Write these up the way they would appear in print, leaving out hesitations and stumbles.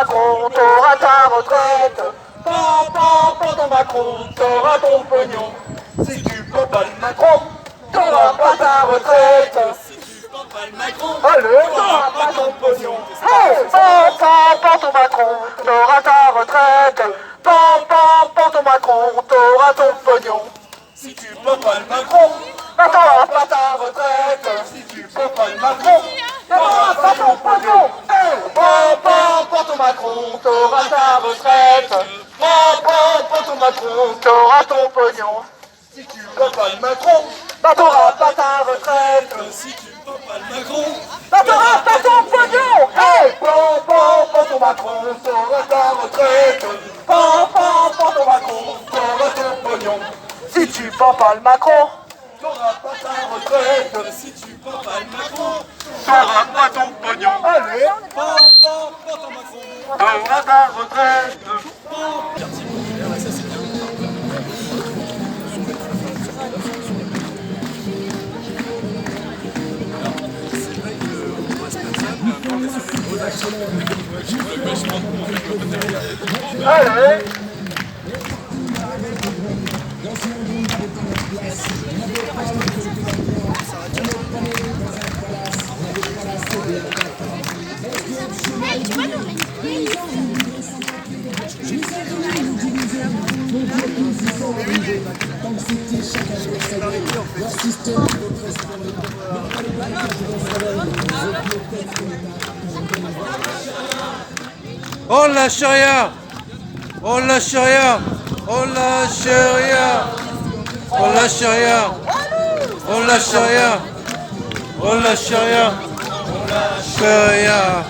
Macron, t'auras ta retraite. Tonton Macron, t'auras ton pognon. Si tu peux pas le Macron, t'auras pas ta retraite. Si tu peux pas le Macron, t'auras pas ton pognon. Tonton Macron, t'auras ta retraite. Tonton Macron, t'auras ton pognon. Si tu peux pas le Macron, t'auras pas ta retraite. Si tu peux pas le Macron, t'auras pas ton pognon. Tonton Macron, t'auras ta retraite. Tonton Macron, t'auras ton pognon. Si tu peux pas le Macron, t'auras pas ta retraite. Si tu peux pas le Macron, t'auras pas ton pognon. Tonton Macron, t'auras ta retraite. Tonton Macron, t'auras ton pognon. Si tu peux pas le Macron, t'auras pas ta retraite. Si tu peux pas le Macron, t'auras pas ton pognon. Allez, Tonton Macron, t'auras ta retraite. Allez. Hey, tu vois, non, On lâche rien. On lâche rien. On lâche rien. On lâche rien. On lâche rien. On lâche rien. On lâche rien.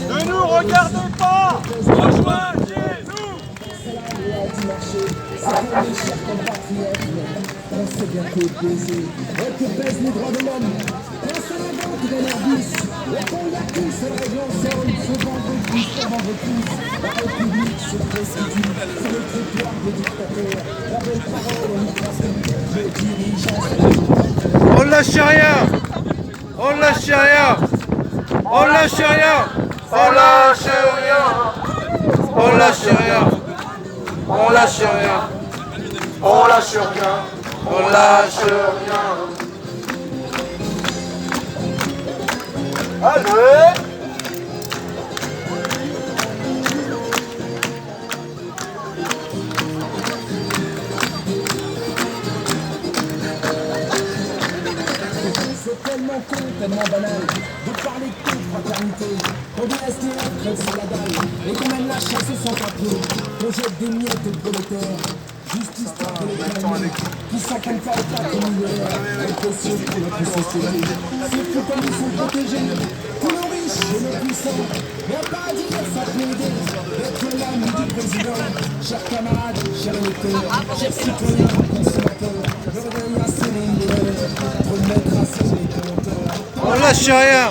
Ne nous regardez pas! Rejoignez-nous! On sait bien que baiser, et que pèsent les droits de l'homme. Place à la vente de leur bus, et qu'on y a tous, c'est la règle en somme. Se vendre tous, se vendre tous. La République se prostitue, c'est le trottoir des dictateurs. La belle parole, on y trafique, les dirigeants. On lâche rien. On lâche rien. On lâche rien. On lâche rien. On lâche rien. On lâche rien. On lâche rien. On lâche rien. Allez. C'est tellement con, tellement banal de parler que de fraternité. On dit SDF crève sur la dalle et qu'on mène la chasse sans papier. On jette des miettes de prolétaires. Justice pour les familles qui s'accampent pas au patrimonial. Répression pour notre société. C'est fou comme ils sont protégés. Tous nos riches et nos puissants. Y'a pas à dire, ça peut aider. D'être l'âme du président. Chers camarades, chers électeurs, chers citoyens, consommateurs. Je reviens à Céline Dion. Remettre à son compteurs. On lâche rien.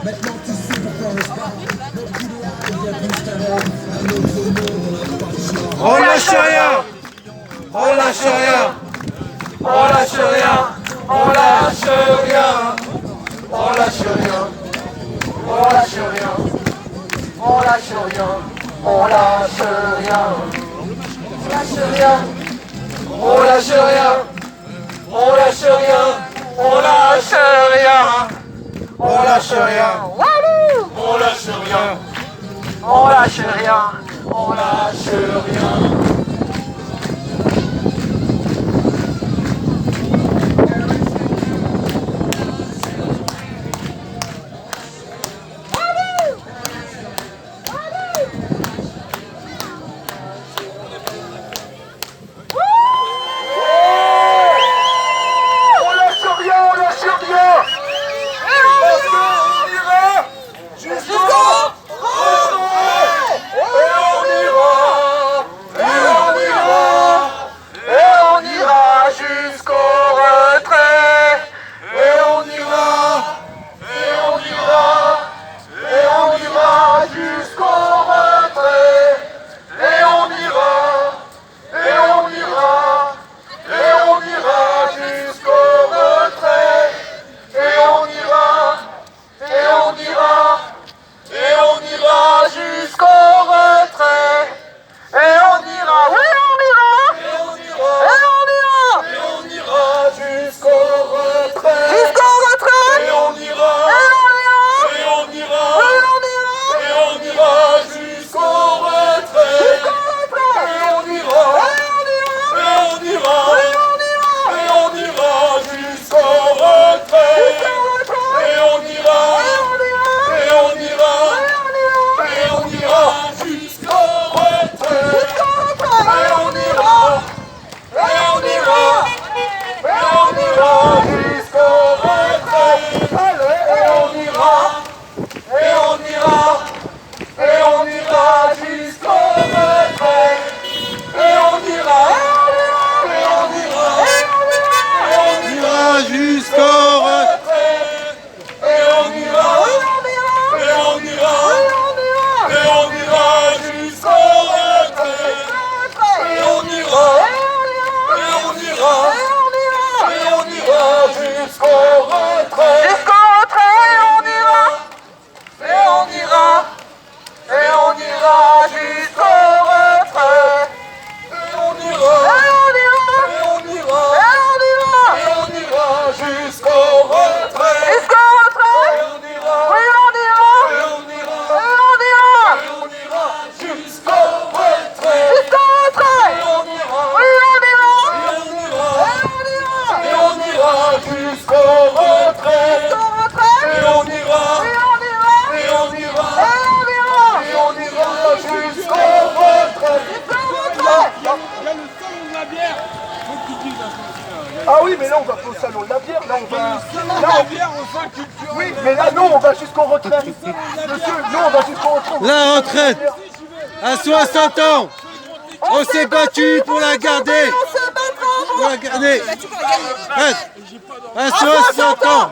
Maintenant tu sais pourquoi on se bat. Notre idéal devient plus qu'un rêve. Un autre monde, on n'a pas le choix. On lâche rien. On lâche rien. On lâche rien. On lâche rien. On lâche rien. On lâche rien. On lâche rien. On lâche rien. On lâche rien. On lâche rien. On lâche rien. On lâche rien. On lâche rien. On lâche rien. On lâche rien. On lâche rien. là on va... La rivière, enfin culturelle. Oui, mais là, nous, on va jusqu'au retrait. Monsieur, nous, on va jusqu'au retrait. La retraite à 60 ans. On s'est battu pour la garder. On se battra Pour la garder. pour la gagner. Retraite à 60 ans.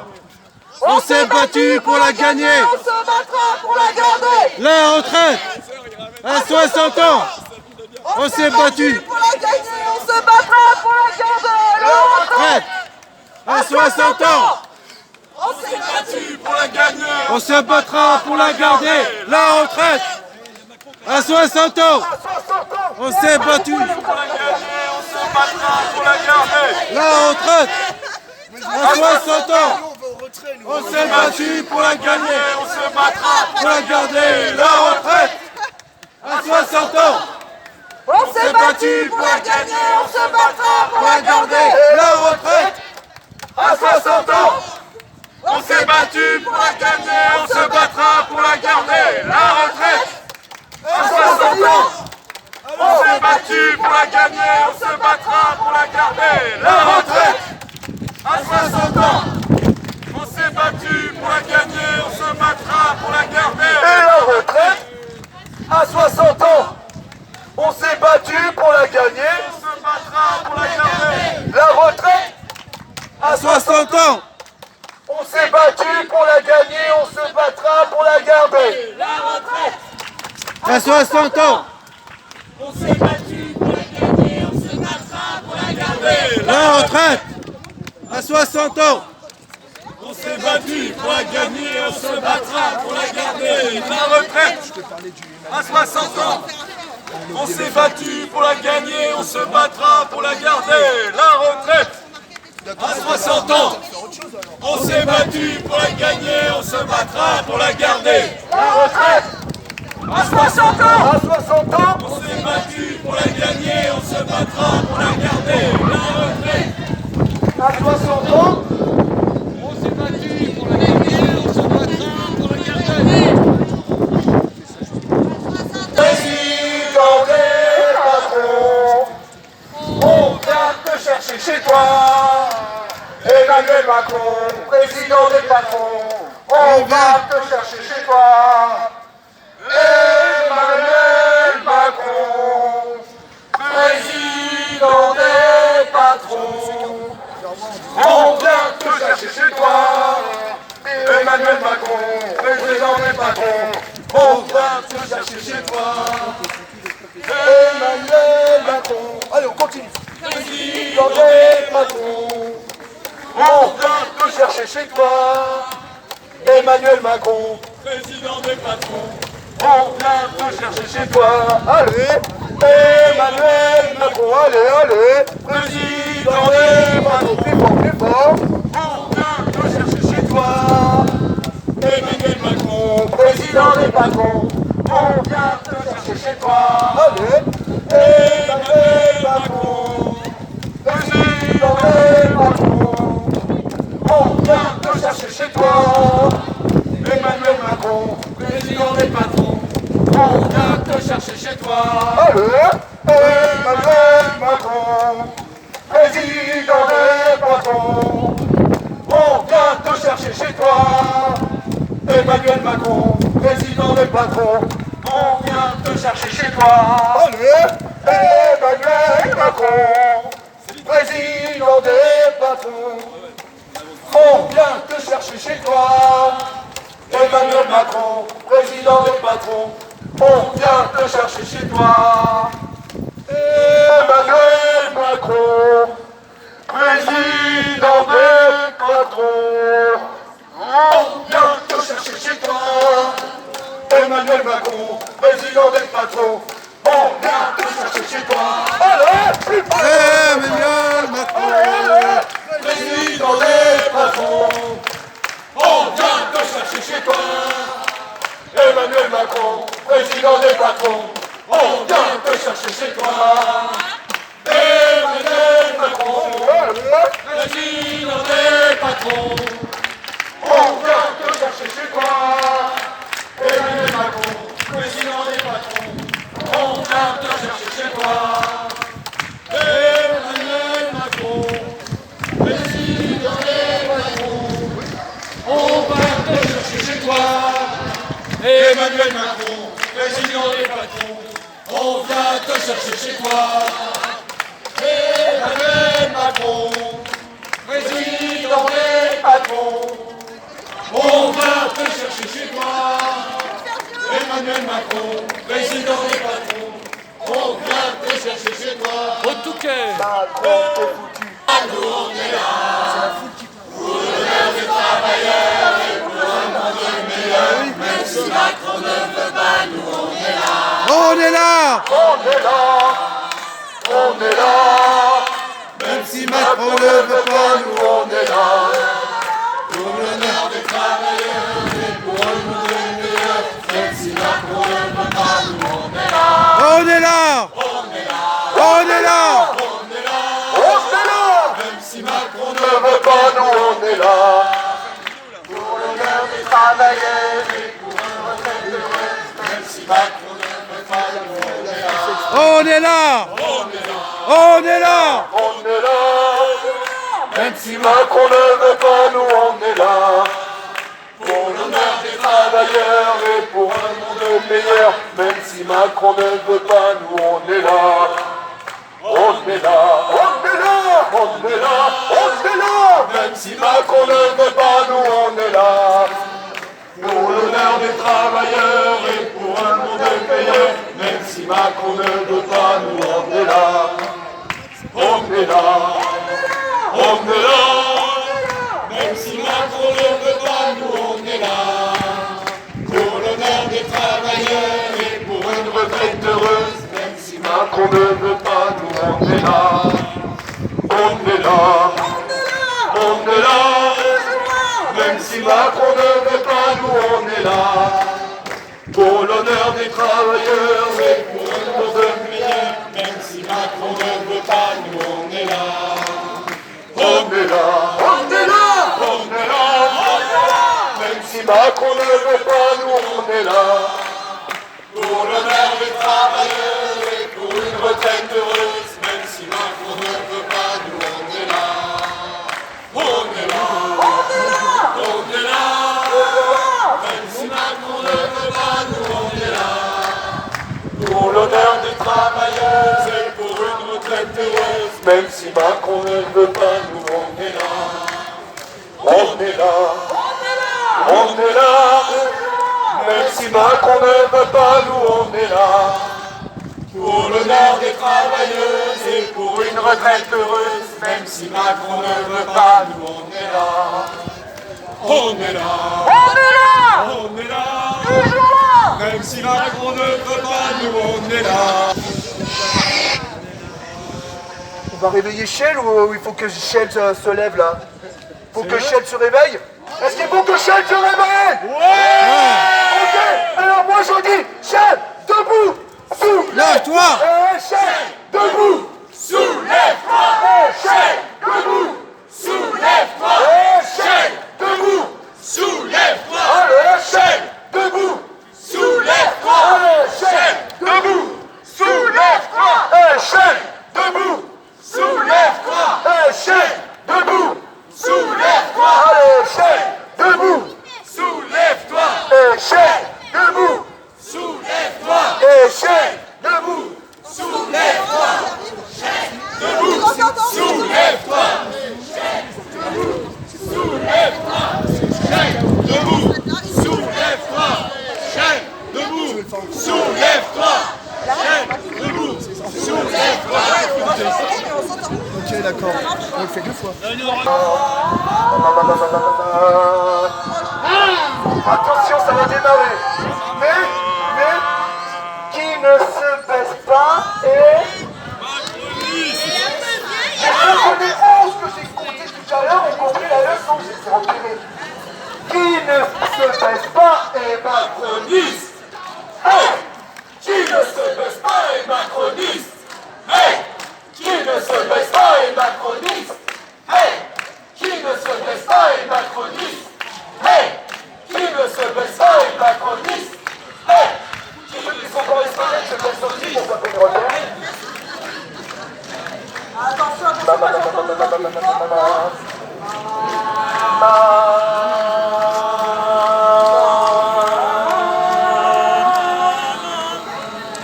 On s'est battu pour la gagner. On se battra pour la garder. La retraite à 60 ans. On s'est battu. Pour la gagner, on se battra pour la garder. La Retraite à 60 ans. On s'est battu Pour la gagner. On se battra pour la garder. La retraite à 60 ans. On s'est battu. Pour la gagner, on se battra pour la garder. La retraite à 60 ans. On s'est battu pour la gagner. On se battra Pour la garder. La retraite à 60 ans. On s'est battu pour la gagner, on se battra pour la garder. La retraite À 60 ans, On s'est battu pour la gagner, on se battra pour la garder. La retraite. à 60 ans, On s'est battu pour la gagner, on se battra pour la garder. La retraite. à 60 ans, On s'est battu pour la gagner, on se battra pour la garder. et la retraite, à 60 ans. On s'est battu pour la gagner, On se battra pour la garder. la retraite, à 60 ans. On s'est battu pour la gagner, on se battra pour la garder. À 60 ans. On s'est battu pour la gagner, on se battra pour la garder. La retraite à 60 ans. On s'est battu pour la gagner, on se battra pour la garder. La retraite à 60 ans. On s'est battu pour la gagner, on se battra pour la garder. La retraite à 60 ans. On s'est battu pour la gagner, on se battra pour la garder. La retraite, À 60 ans. à 60 ans, On s'est battu pour la gagner, on se battra pour la garder. La retraite. à 60 ans, On s'est battu pour la gagner, on se battra pour la garder. président des patrons, on vient te chercher chez toi. Emmanuel Macron, président des patrons, on vient te chercher chez toi. Emmanuel Macron, président des patrons, on vient te chercher chez toi. Emmanuel Macron, président des patrons, on vient te chercher chez toi. Emmanuel Macron, allez on continue. Président des patrons, on vient te chercher chez toi. Emmanuel Macron, Président des patrons. on vient te chercher chez toi. Allez, Emmanuel Macron, allez, allez. Président des patrons, plus fort, plus fort. On vient te chercher chez toi. Emmanuel Macron, président des patrons, on vient te chercher chez toi. Allez, Emmanuel Macron, président des patrons, on vient te chercher chez toi. Emmanuel Macron, président des patrons, on vient te chercher chez toi. Allez, Emmanuel Macron, président des patrons, on vient te chercher chez toi. Emmanuel Macron, président des patrons, on vient te chercher chez toi. Allez, Emmanuel Macron, président des patrons, on vient te chercher chez toi. Emmanuel Macron, président des patrons, on vient te chercher chez toi. Emmanuel Macron, président des patrons, on vient te chercher chez toi. Emmanuel Macron, président des patrons, on vient te chercher chez toi. Allez, plus fort. Emmanuel Macron. Président des patrons, on vient te chercher chez toi. Emmanuel Macron, président des patrons, on vient te chercher chez toi. Emmanuel Macron, président des patrons, on vient te chercher chez toi. Emmanuel Macron, président des patrons, on vient te chercher chez toi. Emmanuel Macron, président des Emmanuel Macron, président des patrons, on vient te chercher chez toi. Emmanuel Macron, président des patrons, on vient te chercher chez toi. Emmanuel Macron, président des patrons, on vient te chercher chez toi. Au Touquet. Macron, t'es foutu. Nous on est là, pour l'honneur des travailleurs et pour un monde meilleur. Même si Macron ne veut pas, nous on est là. On est là. On est là. On est là. Même si Macron ne veut pas, Nous, on est là. Pour l'honneur des travailleurs et pour un monde meilleur. Même si Macron ne veut pas, nous on est là. on est là. On est là. On est là. On est là. Même si Macron Ne ne veut pas, nous, on est là. Pour l'honneur des travailleurs et pour un retraite heureuse. même si Macron ne veut pas, nous on est là. On est là. On est là. On est là. Même si Macron ne veut pas, nous, on est là. Pour l'honneur des travailleurs et pour un monde meilleur. Même si Macron ne veut pas, nous, on est là. On est là. On est là. On est là. On est là. Même si Macron ne veut pas, nous, on est là. Pour l'honneur des travailleurs et pour un monde meilleur. Même si Macron ne veut pas, nous, on est là. On est là. On est là. Même si Macron ne veut pas, nous on est là. Pour l'honneur des travailleurs et pour une retraite heureuse. Même si Macron ne veut pas, nous on est là. On est là. On est là. Même si Macron ne veut pas, nous on est là. Pour l'honneur des travailleurs et pour une retraite meilleure. Même si Macron ne veut pas, nous on est là. On est là. On est là. On est là. Même si Macron ne veut pas, nous on est là. Pour l'honneur des travailleurs et pour une retraite heureuse. Même si Macron ne veut pas, nous on est là. On est là. On est là. Même si Macron ne veut pas, nous on est là. Pour l'honneur des travailleurs et pour une retraite heureuse. Même si Macron ne veut pas, nous on est là. On est là. On est là. Même si Macron ne veut pas, nous on est là. Pour l'honneur des travailleuses et pour une retraite heureuse. Même si Macron ne veut pas, nous on est là. On est là. On est là. On est là. Même si Macron ne veut pas, nous on est là. On va réveiller Shell ou il faut que Shell se lève là? Faut que Shell se réveille? Est-ce qu'il faut que Shell se réveille? Ouais. Ok, alors moi je dis Shell, debout, Lève-toi. Shell, debout, soulève-toi. Shell, debout, soulève-toi. Shell, debout, soulève-toi. Shell, debout, soulève-toi. Shell, debout, soulève-toi. Shell, debout, soulève-toi. Shell, debout, soulève-toi. Shell, debout, soulève-toi. Shell, debout, soulève-toi. Shell, debout, soulève-toi. Shell, debout, soulève-toi. Soulève-toi. Shell, debout, soulève-toi. Shell, debout, soulève-toi. Shell, debout, soulève-toi. Ok, d'accord. On le fait deux fois. Attention, ça va démarrer. Mais, qui ne se baisse pas est... J'ai reconnu 11 que j'ai compté tout à l'heure, ont compris la leçon, j'ai repéré. Qui ne se baisse pas est macroniste. Hey! Qui ne se baisse pas est macroniste. Hey! Qui ne se baisse pas est macroniste. Hey! Qui ne se baisse pas est macroniste. Hey! Qui ne se baisse pas est macroniste. Hey! Qui veut qu'ils sont pas espagnols, se baisse aussi pour pas qu'on revienne.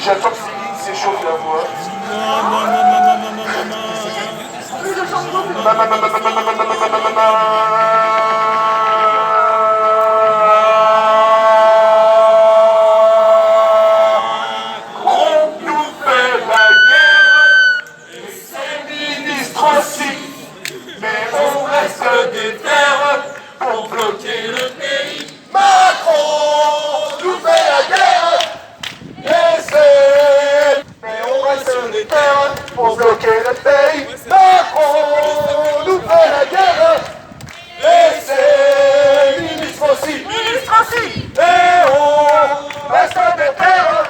J'attends que Céline s'échauffe la voix. Des terres pour bloquer le pays. Macron nous fait la guerre. Et c'est... Mais on reste des terres pour bloquer le pays. Macron nous fait la guerre. Et c'est ministre aussi. Ministre aussi. Et on reste des terres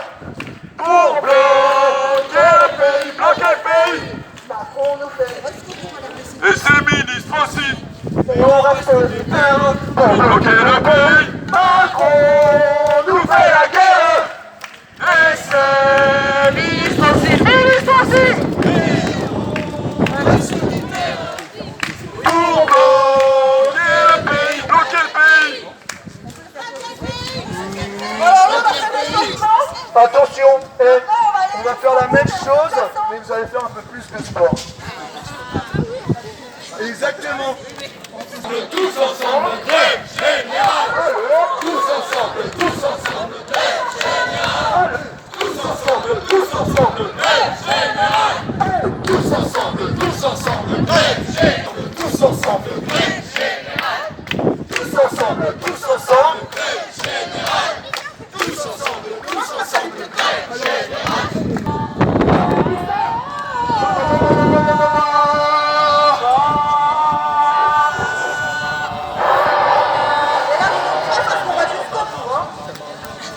pour bloquer le pays. Bloquer le pays. Macron nous fait. Et c'est ministre aussi. Et on reste des terres pour bloquer le pays. Macron nous fait la guerre. Et c'est ministre aussi. Ministre aussi. Pour bloquer le pays. Bloquer le pays. Attention, on va faire la même chose, mais vous allez faire un peu plus de sport. Exactement. Tous ensemble, grève générale. Tous ensemble, tous ensemble, grève générale. Tous ensemble, tous ensemble, grève générale. Tous ensemble, tous ensemble, grève générale. Tous ensemble, grève générale. Tous ensemble, tous ensemble, grève générale. Tous ensemble, grève générale.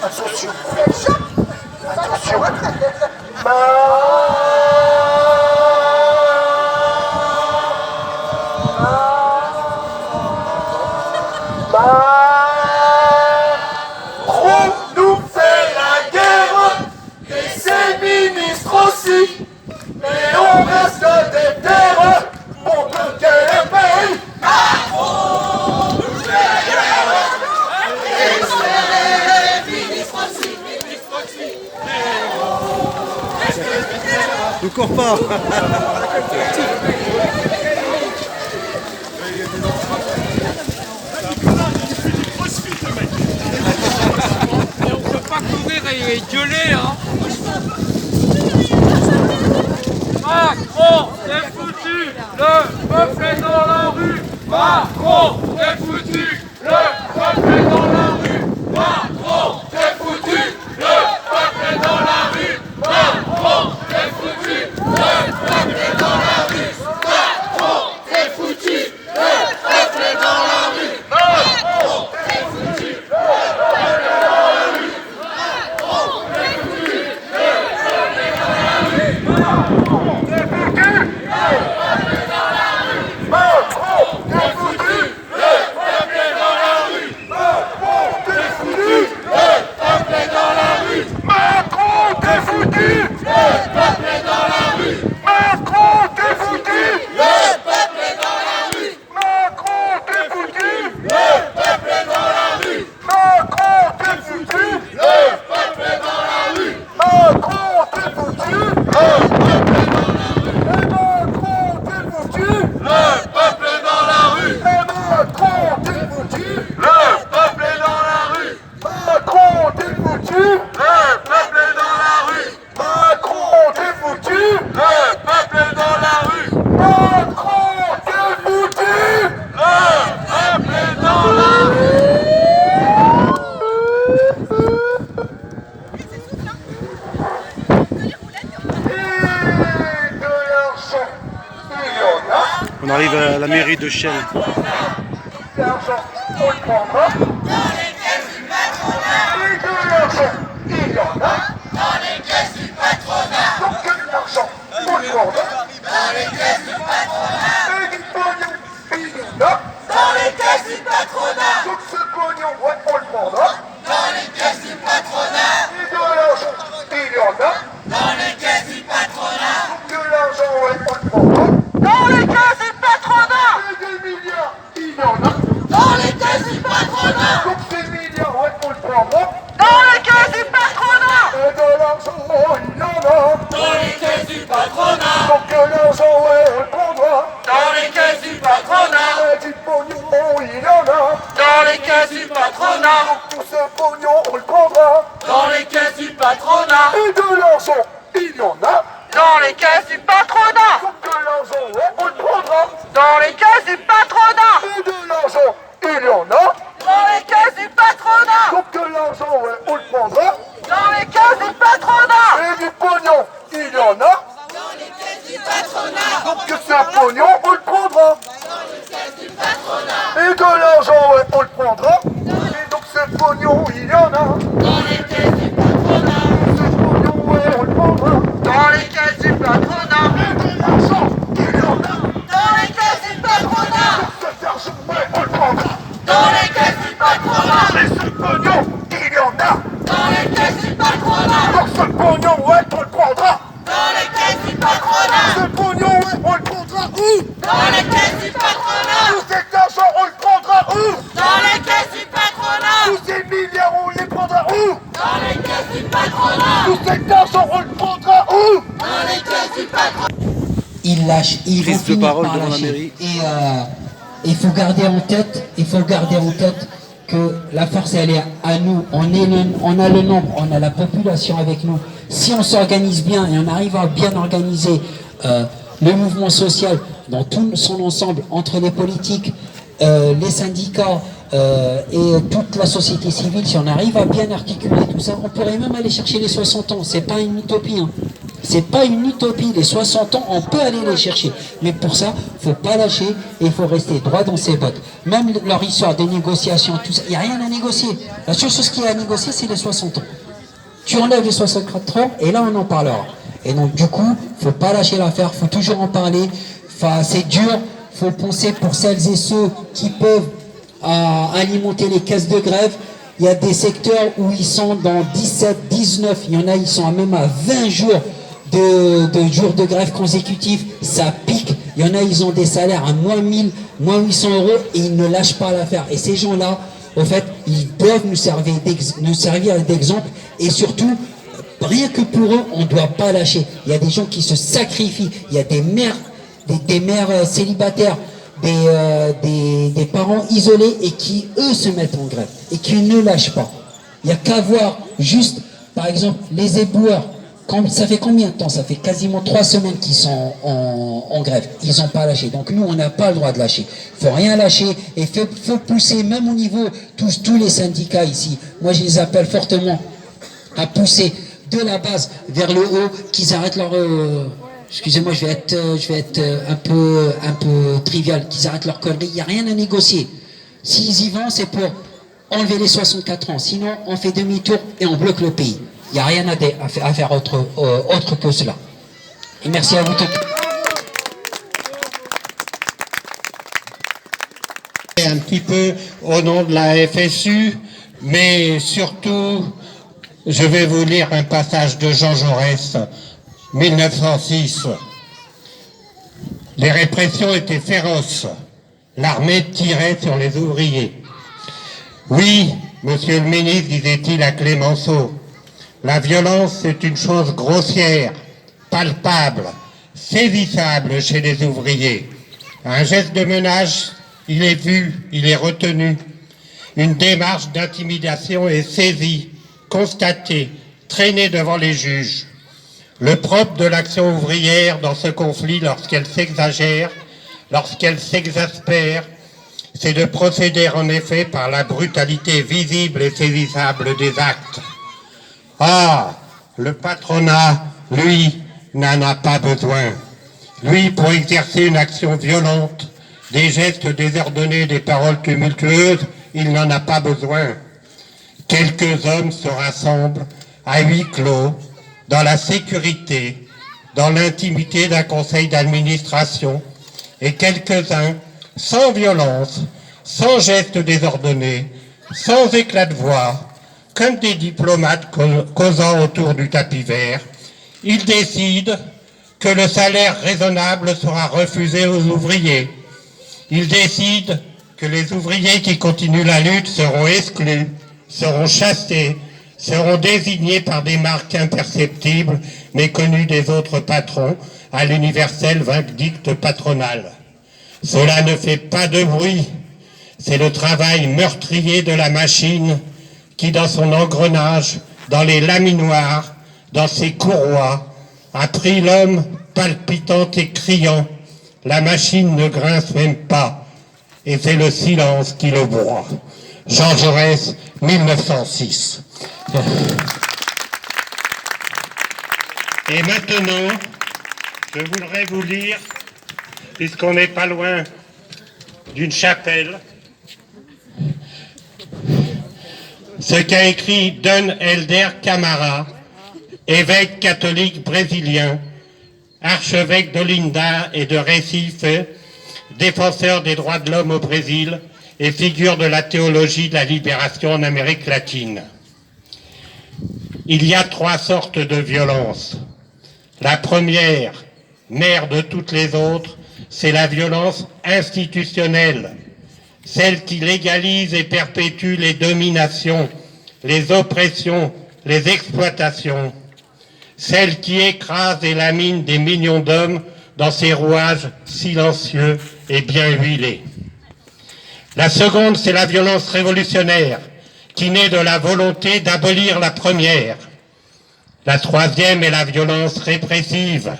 Attention. Attention. Macron nous fait la guerre et ses ministres aussi. Mais on reste des terres pour bloquer le pays. Macron nous fait la guerre et ses ministres aussi. Ne cours pas. On peut pas courir et gueuler, hein. Macron, c'est foutu, le peuple est dans la rue. Macron, c'est foutu, le peuple est dans la rue. Macron, c'est foutu, le peuple est dans la rue. Macron, c'est foutu, le peuple est dans la rue. Macron, c'est foutu, le peuple est dans la rue. Macron, c'est foutu, le peuple est dans la rue. Macron, c'est foutu, le peuple est dans la rue. Macron, c'est foutu, le peuple est dans la rue. Macron, t'es foutu. Le peuple est dans la rue. Macron, t'es foutu. Le peuple est dans la rue. Macron, t'es foutu. Le peuple est dans la rue. Macron, t'es foutu. Le peuple est dans la rue. Macron, t'es foutu. Le peuple est dans la rue. Macron, t'es foutu. Le peuple est dans la rue. Macron, t'es foutu. Le peuple est dans la rue. Macron, t'es foutu. Le peuple est dans la rue. Macron, t'es foutu. Le peuple est dans la rue. Macron, t'es foutu. Le peuple est dans la rue. Macron, t'es foutu. Le peuple est dans la rue. Macron, t'es foutu. Le peuple est dans la rue. Et de l'argent, il y en a. On arrive à la mairie de Chelles. L'argent, on le prendra. Et de l'argent, il y en a. Dans les caisses du patronat. Donc que de l'argent, on le prendra. Dans les caisses du patronat. Et du pognon, il y en a. Dans les caisses du patronat. Donc ce pognon, ouais, on le prendra. Dans les caisses du patronat. Et de l'argent, il y en a. Dans les caisses du patronat. Donc de l'argent, ouais, on le prendra. Dans les caisses du patronat. Et des milliards, il y en a. Dans les caisses du patronat. patronat. Et de l'argent, il y en a. Dans les caisses du patronat. Donc de l'argent, on le prendra. Dans les caisses du patronat. Et de l'argent, il y en a. Dans les caisses du patronat. Donc de l'argent, on le prendra. Dans les caisses du patronat. Et du pognon, il y en a. Dans les caisses du patronat. Donc que ce pognon, on le prendra. Dans les caisses du patronat. Et de l'argent, on le prendra. Et donc ce pognon, il y en a. Dans les caisses du patronat. Ce pognon, on le prendra. Dans les caisses du patronat. Et de l'argent, il y en a. Dans les caisses du patronat. Cet argent, on le prendra. Dans les caisses du patronat. Et ce pognon, il y en a. Dans les caisses du patronat. Donc ce pognon, on le prendra. Dans les caisses du patronat. Ce pognon, on le prendra où? Dans les caisses du patronat. Tout cet argent, on le prendra où? Dans les caisses du patronat. Tous ces milliards, on les prendra où? Dans les caisses du patronat. Tout cet argent, on le prendra où? Dans les caisses du patronat. Ils lâchent, ils vont Prise de finir parole par devant la lâcher. mairie. Et il faut garder en tête, que la force elle est à nous. On a le nombre, on a la population avec nous. Si on s'organise bien et on arrive à bien organiser le mouvement social dans tout son ensemble, entre les politiques, les syndicats et toute la société civile, si on arrive à bien articuler tout ça, on pourrait même aller chercher les 60 ans. C'est pas une utopie, hein. C'est pas une utopie, les 60 ans, on peut aller les chercher. Mais pour ça, faut pas lâcher et il faut rester droit dans ses bottes. Même leur histoire des négociations, tout ça, il n'y a rien à négocier. La seule chose qu'il y a à négocier, c'est les 60 ans. Tu enlèves les 64 ans et là, on en parlera. Et donc, du coup, faut pas lâcher l'affaire, faut toujours en parler. Enfin, c'est dur, faut penser pour celles et ceux qui peuvent alimenter les caisses de grève. Il y a des secteurs où ils sont dans 17, 19, il y en a, ils sont même à 20 jours de jours de grève consécutifs, ça pique. Il y en a, ils ont des salaires à moins 1000, moins 800 euros et ils ne lâchent pas l'affaire. Et ces gens-là, en fait, ils doivent nous servir d'exemple et surtout, rien que pour eux, on ne doit pas lâcher. Il y a des gens qui se sacrifient, il y a des mères, des mères célibataires, des parents isolés et qui, eux, se mettent en grève et qui ne lâchent pas. Il n'y a qu'à voir juste, par exemple, les éboueurs. Ça fait combien de temps? Ça fait quasiment 3 semaines qu'ils sont en grève. Ils n'ont pas lâché. Donc nous, on n'a pas le droit de lâcher. Il ne faut rien lâcher et il faut pousser, même au niveau, tous les syndicats ici. Moi, je les appelle fortement à pousser de la base vers le haut, qu'ils arrêtent leur... excusez-moi, je vais être un peu trivial, qu'ils arrêtent leur connerie. Il n'y a rien à négocier. S'ils y vont, c'est pour enlever les 64 ans. Sinon, on fait demi-tour et on bloque le pays. Il n'y a rien à faire autre que cela. Et merci à vous tous. Un petit peu au nom de la FSU, mais surtout, je vais vous lire un passage de Jean Jaurès, 1906. Les répressions étaient féroces. L'armée tirait sur les ouvriers. Oui, monsieur le ministre, disait-il à Clémenceau, la violence, c'est une chose grossière, palpable, saisissable chez les ouvriers. Un geste de menace, il est vu, il est retenu. Une démarche d'intimidation est saisie, constatée, traînée devant les juges. Le propre de l'action ouvrière dans ce conflit, lorsqu'elle s'exagère, lorsqu'elle s'exaspère, c'est de procéder en effet par la brutalité visible et saisissable des actes. Ah, le patronat, lui, n'en a pas besoin. Lui, pour exercer une action violente, des gestes désordonnés, des paroles tumultueuses, il n'en a pas besoin. Quelques hommes se rassemblent à huis clos, dans la sécurité, dans l'intimité d'un conseil d'administration, et quelques-uns, sans violence, sans gestes désordonnés, sans éclat de voix, comme des diplomates causant autour du tapis vert, ils décident que le salaire raisonnable sera refusé aux ouvriers. Ils décident que les ouvriers qui continuent la lutte seront exclus, seront chassés, seront désignés par des marques imperceptibles, mais connues des autres patrons, à l'universel vindicte patronal. Cela ne fait pas de bruit, c'est le travail meurtrier de la machine qui, dans son engrenage, dans les laminoirs, dans ses courroies, a pris l'homme palpitant et criant. La machine ne grince même pas, et c'est le silence qui le broie. Jean Jaurès, 1906. Et maintenant, je voudrais vous lire, puisqu'on n'est pas loin d'une chapelle, ce qu'a écrit Dom Helder Camara, évêque catholique brésilien, archevêque d'Olinda et de Recife, défenseur des droits de l'homme au Brésil et figure de la théologie de la libération en Amérique latine. Il y a 3 sortes de violence. La première, mère de toutes les autres, c'est la violence institutionnelle, celle qui légalise et perpétue les dominations, les oppressions, les exploitations, celle qui écrase et lamine des millions d'hommes dans ses rouages silencieux et bien huilés. La seconde, c'est la violence révolutionnaire, qui naît de la volonté d'abolir la première. La troisième est la violence répressive,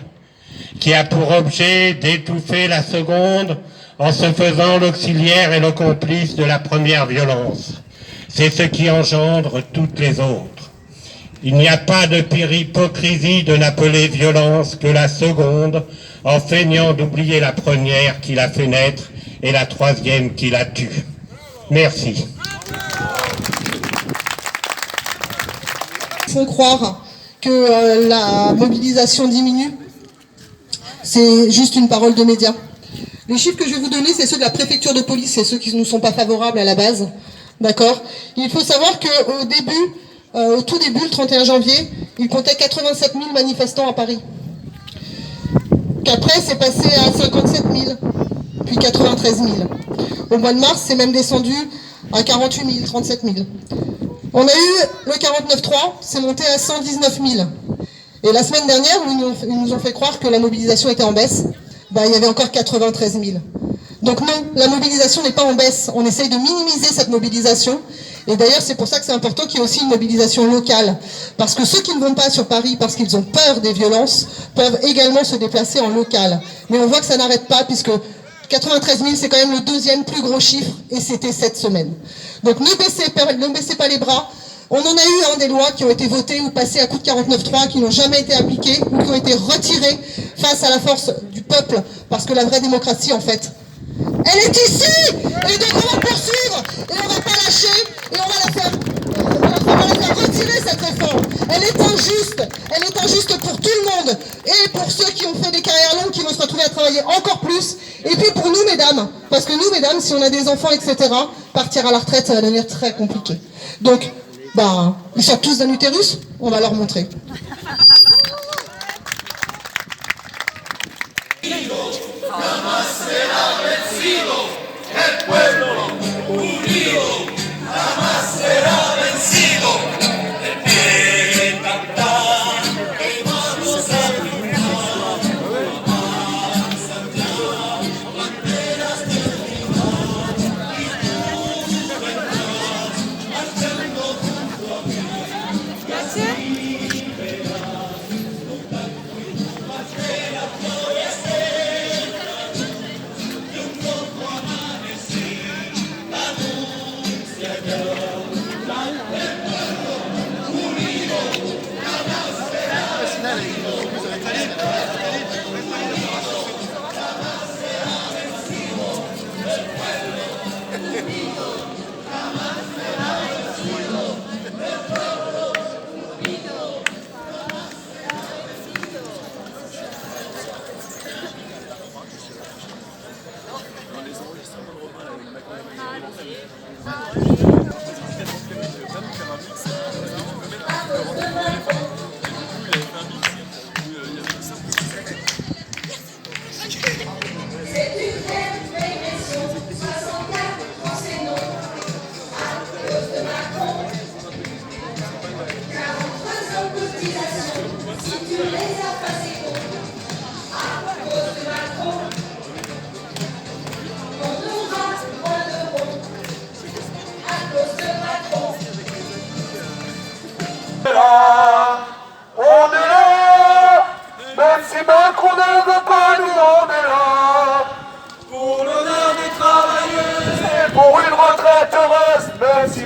qui a pour objet d'étouffer la seconde en se faisant l'auxiliaire et le complice de la première violence. C'est ce qui engendre toutes les autres. Il n'y a pas de pire hypocrisie de n'appeler violence que la seconde, en feignant d'oublier la première qui l'a fait naître et la troisième qui la tue. Merci. Font croire que la mobilisation diminue, c'est juste une parole de médias. Les chiffres que je vais vous donner, c'est ceux de la préfecture de police, c'est ceux qui ne nous sont pas favorables à la base. D'accord ? Il faut savoir qu'au tout début, le 31 janvier, il comptait 87 000 manifestants à Paris. Qu'après, c'est passé à 57 000, puis 93 000. Au mois de mars, c'est même descendu à 48 000, 37 000. On a eu le 49.3, c'est monté à 119 000. Et la semaine dernière, où ils nous ont fait croire que la mobilisation était en baisse, il y avait encore 93 000. Donc non, la mobilisation n'est pas en baisse. On essaye de minimiser cette mobilisation. Et d'ailleurs, c'est pour ça que c'est important qu'il y ait aussi une mobilisation locale. Parce que ceux qui ne vont pas sur Paris parce qu'ils ont peur des violences peuvent également se déplacer en local. Mais on voit que ça n'arrête pas puisque 93 000, c'est quand même le deuxième plus gros chiffre et c'était cette semaine. Donc ne baissez pas les bras. On en a eu des lois qui ont été votées ou passées à coup de 49.3, qui n'ont jamais été appliquées ou qui ont été retirées face à la force du peuple. Parce que la vraie démocratie, en fait, elle est ici. Et donc on va poursuivre et on va pas lâcher et on va la faire retirer cette réforme. Elle est injuste. Elle est injuste pour tout le monde et pour ceux qui ont fait des carrières longues qui vont se retrouver à travailler encore plus. Et puis pour nous, mesdames, parce que nous, mesdames, si on a des enfants, etc., partir à la retraite, ça va devenir très compliqué. Donc, ils sortent tous d'un utérus, on va leur montrer.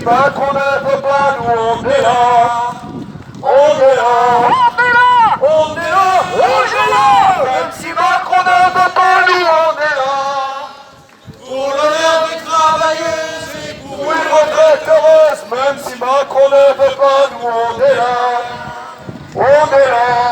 Macron ne veut pas, nous on est là. On est là. On est là. On est là. Même si Macron ne veut pas, nous on est là. Pour l'honneur des travailleuses et pour Pour une retraite heureuse, même si Macron ne veut pas, nous on est là. On est là.